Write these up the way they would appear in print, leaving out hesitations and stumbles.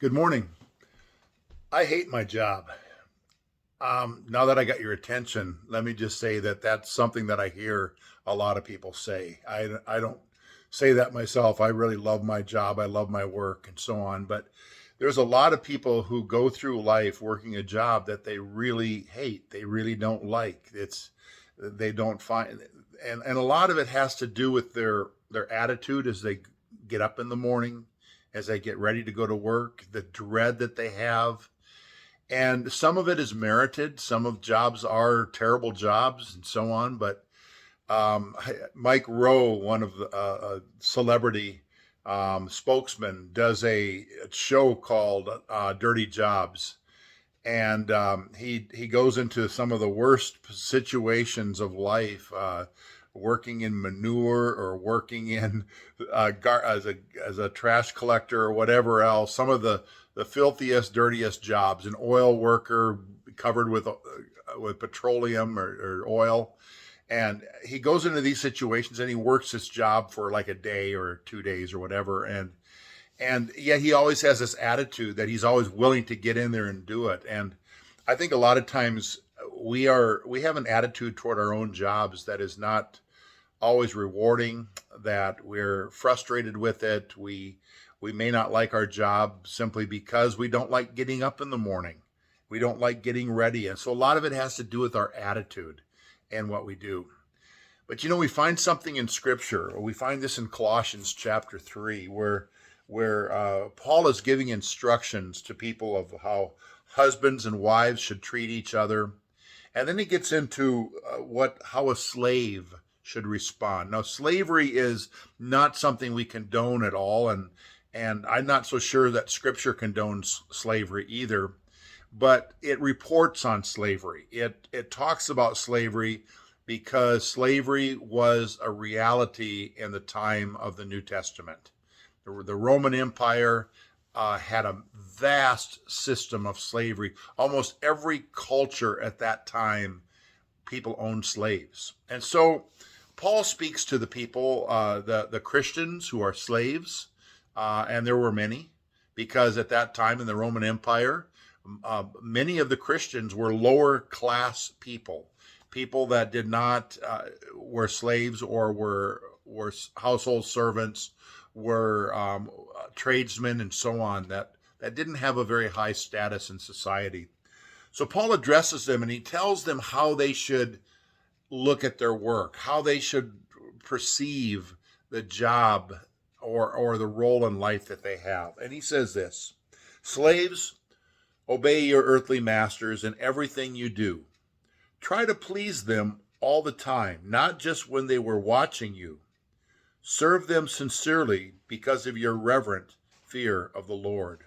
Good morning. I hate my job. Now that I got your attention, let me just say that that's something that I hear a lot of people say. I don't say that myself. I really love my job. I love my work and so on. But there's a lot of people who go through life working a job that they really hate. They really don't like. They don't find, and a lot of it has to do with their attitude as they get up in the morning, as they get ready to go to work, the dread that they have. And some of it is merited. Some of jobs are terrible jobs and so on. But Mike Rowe, one of the celebrity spokesman, does a show called Dirty Jobs, and he goes into some of the worst situations of life. Working in manure or working in as a trash collector or whatever else, some of the filthiest, dirtiest jobs. An oil worker covered with petroleum or oil, and he goes into these situations and he works this job for like a day or 2 days or whatever, and yet he always has this attitude that he's always willing to get in there and do it. And I think a lot of times we have an attitude toward our own jobs that is not always rewarding, that we're frustrated with it. We may not like our job simply because we don't like getting up in the morning. We don't like getting ready. And so a lot of it has to do with our attitude and what we do. But we find something in Scripture. We find this in Colossians chapter 3, where Paul is giving instructions to people of how husbands and wives should treat each other. And then he gets into how a slave should respond. Now, slavery is not something we condone at all, and I'm not so sure that Scripture condones slavery either. But it reports on slavery. It talks about slavery because slavery was a reality in the time of the New Testament. The Roman Empire had a vast system of slavery. Almost every culture at that time, people owned slaves. And so Paul speaks to the people, the Christians who are slaves, and there were many, because at that time in the Roman Empire, many of the Christians were lower class people that did not were slaves or were household servants, were tradesmen and so on, that didn't have a very high status in society. So Paul addresses them and he tells them how they should look at their work, how they should perceive the job or the role in life that they have. And he says this: slaves, obey your earthly masters in everything you do. Try to please them all the time, not just when they were watching you. Serve them sincerely because of your reverent fear of the Lord.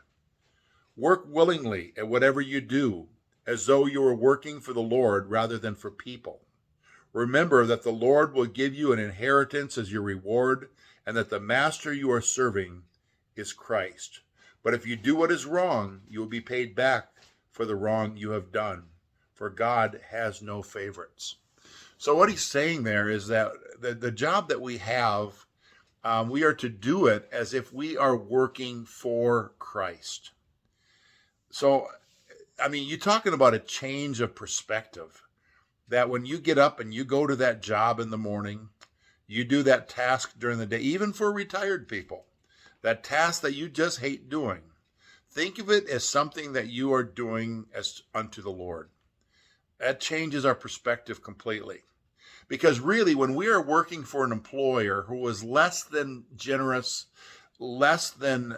Work willingly at whatever you do, as though you were working for the Lord rather than for people. Remember that the Lord will give you an inheritance as your reward, and that the master you are serving is Christ. But if you do what is wrong, you will be paid back for the wrong you have done, for God has no favorites. So what he's saying there is that the job that we have, we are to do it as if we are working for Christ. So, you're talking about a change of perspective, that when you get up and you go to that job in the morning, you do that task during the day, even for retired people, that task that you just hate doing. Think of it as something that you are doing as unto the Lord. That changes our perspective completely. Because really, when we are working for an employer who is less than generous, less than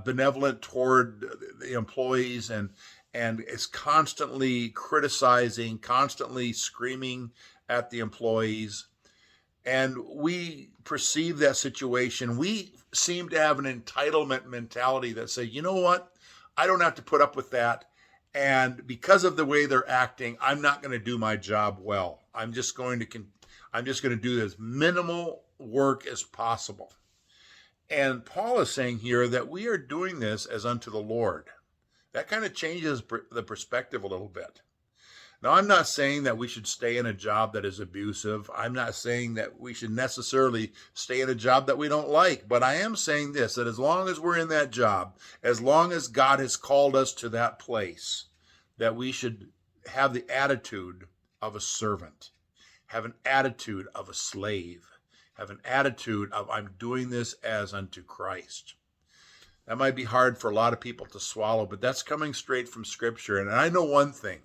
benevolent toward the employees, and is constantly criticizing, constantly screaming at the employees, and we perceive that situation, we seem to have an entitlement mentality that say, you know what, I don't have to put up with that. And because of the way they're acting, I'm not going to do my job well. I'm just going to do as minimal work as possible. And Paul is saying here that we are doing this as unto the Lord. That kind of changes the perspective a little bit. Now, I'm not saying that we should stay in a job that is abusive. I'm not saying that we should necessarily stay in a job that we don't like. But I am saying this, that as long as we're in that job, as long as God has called us to that place, that we should have the attitude of a servant, have an attitude of a slave, have an attitude of, I'm doing this as unto Christ. That might be hard for a lot of people to swallow, but that's coming straight from Scripture. And I know one thing,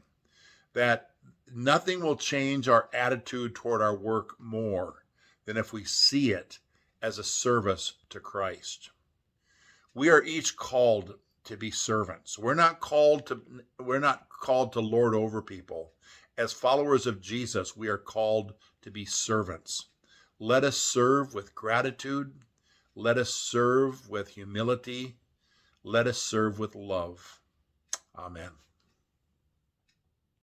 that nothing will change our attitude toward our work more than if we see it as a service to Christ. We are each called to be servants. We're not called to lord over people. As followers of Jesus, we are called to be servants. Let us serve with gratitude. Let us serve with humility. Let us serve with love. Amen.